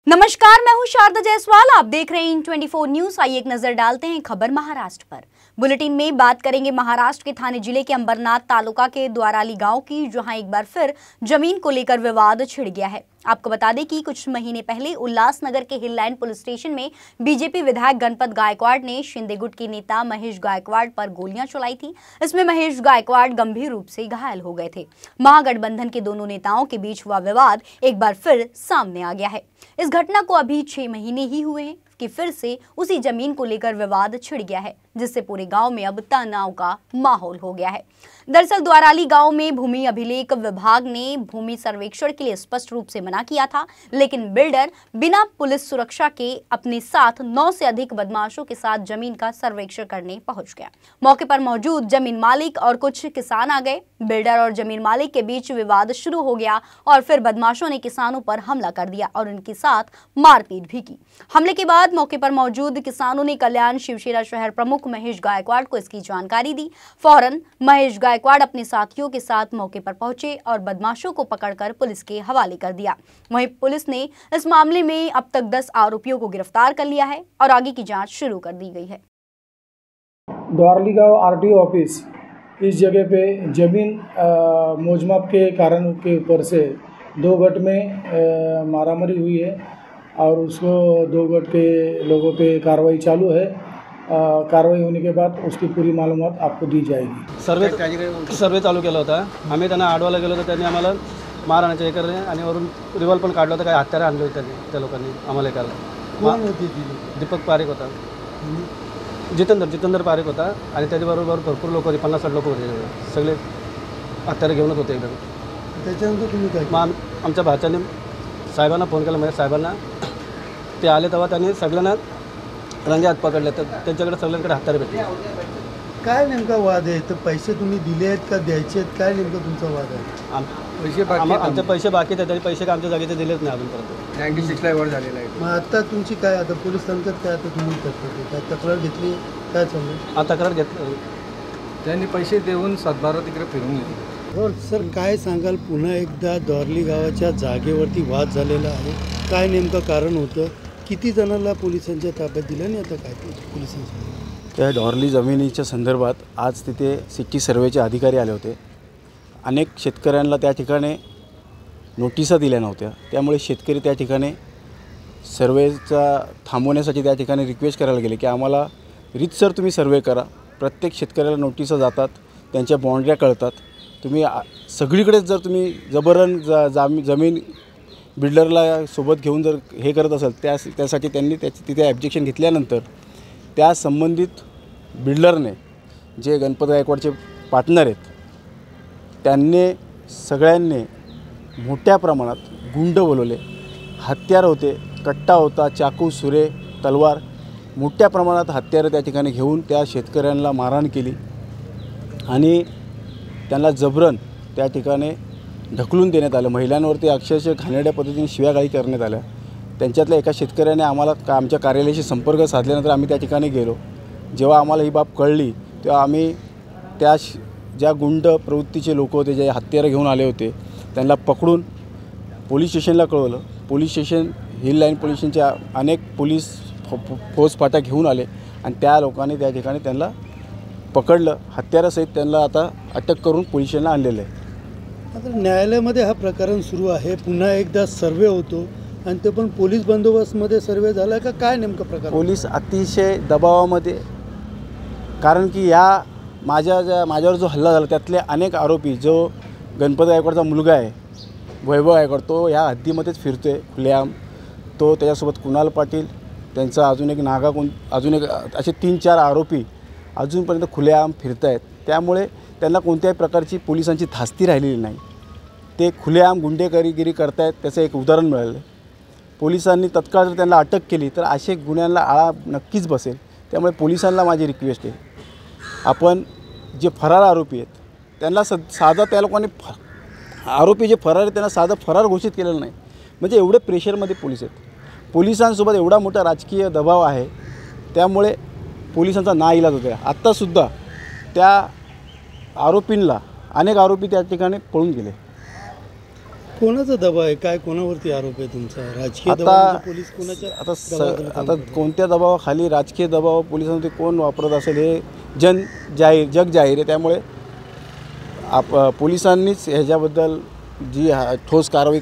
नमस्कार, मैं हूं शारदा जायसवाल। आप देख रहे हैं 24 न्यूज। आइए एक नजर डालते हैं खबर महाराष्ट्र पर। बुलेटिन में बात करेंगे महाराष्ट्र के ठाणे जिले के अंबरनाथ तालुका के द्वाराली गांव की, जहां एक बार फिर जमीन को लेकर विवाद छिड़ गया है। आपको बता दें कि कुछ महीने पहले उल्लासनगर के हिल लाइन पुलिस स्टेशन में बीजेपी विधायक गणपत गायकवाड़ ने शिंदे गुट के नेता महेश गायकवाड़ पर गोलियां चलाई थी। इसमें महेश गायकवाड़ गंभीर रूप से घायल हो गए थे। महागठबंधन के दोनों नेताओं के बीच हुआ विवाद एक बार फिर सामने आ गया है। इस घटना को अभी 6 महीने ही हुए हैं कि फिर से उसी जमीन को लेकर विवाद छिड़ गया है, जिससे पूरे गांव में अब तनाव का माहौल हो गया है। दरअसल द्वाराली गांव में भूमि अभिलेख विभाग ने भूमि सर्वेक्षण के लिए स्पष्ट रूप से मना किया था, लेकिन बिल्डर बिना पुलिस सुरक्षा के अपने साथ 9 से अधिक बदमाशों के साथ जमीन का सर्वेक्षण करने पहुंच गया। मौके पर मौजूद जमीन मालिक और कुछ किसान आ गए। बिल्डर और जमीन मालिक के बीच विवाद शुरू हो गया और फिर बदमाशों ने किसानों पर हमला कर दिया और उनके साथ मारपीट भी की। हमले के बाद मौके पर मौजूद किसानों ने कल्याण शिवसेना शहर प्रमुख महेश गायकवाड़ को इसकी जानकारी दी। फौरन महेश गायकवाड़ अपने साथियों के साथ मौके पर पहुंचे और बदमाशों को पकड़कर पुलिस के हवाले कर दिया। वहीं पुलिस ने इस मामले में अब तक 10 आरोपियों को गिरफ्तार कर लिया है और आगे की जांच शुरू कर दी गई है। द्वाराली गांव आरटीओ ऑफिस, इस जगह पे जमीन मोजमाप के कारण के ऊपर से 2 गट में मारामारी हुई है और उसको 2 गट के लोगों पे कार्रवाई चालू है। कार्रवाई होने के बाद उसकी पूरी मालूमात आपको दी जाएगी। सर्वे चालू केला होता। आम्ही त्यांना आडवायला गेलो होतो, त्यांनी आम्हाला मारहाणाचे हे करले आणि वरून रिव्हॉल्वर पण काढलं होतं, काही हत्यारे आणले होते त्यांनी, त्या लोकांनी आम्हाला करायला। कोण होती ती? दीपक पारेख होता, जितेंद्र पारेख होता आणि त्याच्याबरोबर भरपूर लोक होते, 50-60 लोक होते, सगळे हत्यारे घेऊनच होते एकदम। त्याच्यानंतर तुम्ही काय? मग आमच्या भाच्याने साहेबांना फोन केला, म्हणजे साहेबांना ते आले तेव्हा त्यांनी सगळ्यांना रंगे हात पकडले, तर त्यांच्याकडे सगळ्यांकडे हत्यारे भेटले। काय नेमका वाद आहे? तर पैसे तुम्ही दिले आहेत का द्यायचे आहेत? काय नेमका तुमचा वाद आहे? आमचे पैसे बाकी आहेत, त्याचे पैसे आमच्या जागेचे दिलेच नाही अजूनपर्यंत। 96 वर झालेला आहे। मग आता तुमची काय, आता पोलीस संकट काय, आता तुम्ही करता काय तक्रार घेतली, काय चालू? तक्रार घेतली, त्यांनी पैसे देऊन सातबारा तिकडे फिरून गेले। हो सर, काय सांगाल? पुन्हा एकदा द्वारली गावाच्या जागेवरती वाद झालेला आहे, काय नेमकं कारण होतं? किती जणांना पोलिसांच्या ताब्यात दिलं आणि आता काय पोलिसांचं? त्या डॉर्ली जमिनीच्या संदर्भात आज तिथे सिटी सर्वेचे अधिकारी आले होते। अनेक शेतकऱ्यांना त्या ठिकाणी नोटिसा दिल्या नव्हत्या, त्यामुळे शेतकरी त्या ठिकाणी सर्वेचा थांबवण्यासाठी त्या ठिकाणी रिक्वेस्ट करायला गेले की आम्हाला रीतसर तुम्ही सर्वे करा। प्रत्येक शेतकऱ्याला नोटिसा जातात, त्यांच्या बाउंड्र्या कळतात। तुम्ही सगळीकडेच जर तुम्ही जबरन जमीन बिल्डरला सोबत घेऊन जर हे करत असाल, त्यासाठी त्यांनी तिथे ऑब्जेक्शन घेतल्यानंतर त्या संबंधित बिल्डरने, जे गणपत गायकवाडचे पार्टनर आहेत, त्यांनी सगळ्यांनी मोठ्या प्रमाणात गुंड बोलवले। हत्यार होते, कट्टा होता, चाकू, सुरे, तलवार, मोठ्या प्रमाणात हत्यारं त्या ठिकाणी घेऊन त्या शेतकऱ्यांना मारहाण केली आणि त्यांना जबरन त्या ठिकाणी ढकलून देण्यात आलं। महिलांवरती अक्षरशः घाणेरड्या पद्धतीने शिव्यागाळी करण्यात आल्या। त्यांच्यातल्या एका शेतकऱ्याने आमच्या कार्यालयाशी संपर्क साधल्यानंतर आम्ही त्या ठिकाणी गेलो। जेव्हा आम्हाला ही बाब कळली तेव्हा आम्ही त्या ज्या गुंड प्रवृत्तीचे लोक होते, जे हत्यारं घेऊन आले होते, त्यांना पकडून पोलीस स्टेशनला कळवलं। Police station, hill line police स्टेशनच्या अनेक पोलीस फौजफाटा घेऊन आले आणि त्या लोकांनी त्या ठिकाणी त्यांना पकडलं। हत्यारासहित त्यांना आता अटक करून पोलीस स्टेशनला आणलेलं आहे। आता न्यायालयामध्ये हा प्रकरण सुरू आहे, पुन्हा एकदा सर्वे होतो आणि ते पण पोलीस बंदोबस्तमध्ये सर्वे झाला का, काय नेमकं प्रकार? पोलीस अतिशय दबावामध्ये, कारण की या माझ्यावर जो हल्ला झाला त्यातले अनेक आरोपी, जो गणपत गायकवाडचा मुलगा आहे वैभव गायकवाड, तो ह्या हद्दीमध्येच फिरतो आहे खुलेआम। तो त्याच्यासोबत कुणाल पाटील, त्यांचा अजून एक अजून एक असे 3-4 आरोपी अजूनपर्यंत खुलेआम फिरत आहेत। त्यामुळे त्यांना कोणत्याही प्रकारची पोलिसांची धास्ती राहिलेली नाही। ते खुलेआम गुंडेगिरी करतायत, त्याचं एक उदाहरण मिळालं। पोलिसांनी तत्काळ जर त्यांना अटक केली तर असे गुन्ह्यांना आळा नक्कीच बसेल। त्यामुळे पोलिसांना माझी रिक्वेस्ट आहे, आपण जे फरार आरोपी आहेत त्यांना साधा, त्या लोकांनी आरोपी जे फरार आहेत त्यांना साधं फरार घोषित केलेलं नाही। म्हणजे एवढे प्रेशरमध्ये पोलीस आहेत, पोलिसांसोबत एवढा मोठा राजकीय दबाव आहे, त्यामुळे पोलिसांचा नाईलाज होतो आहे। आत्तासुद्धा त्या आरोपींना अनेक आरोपी त्या ठिकाणी पळून गेले। कोणाचा दबाव आहे, काय कोणावरती आरोप आहे तुमचा? राजकीय दबाव आता म्हणजे पोलीस कोणाच्या दबावाखाली काम आता करतात? कोणत्या दबावाखाली राजकीय दबाव पोलिसांमध्ये कोण वापरत असेल हे जग जाहीर आहे. त्यामुळे पोलिसांनीच ह्याच्याबद्दल जी ठोस कारवाई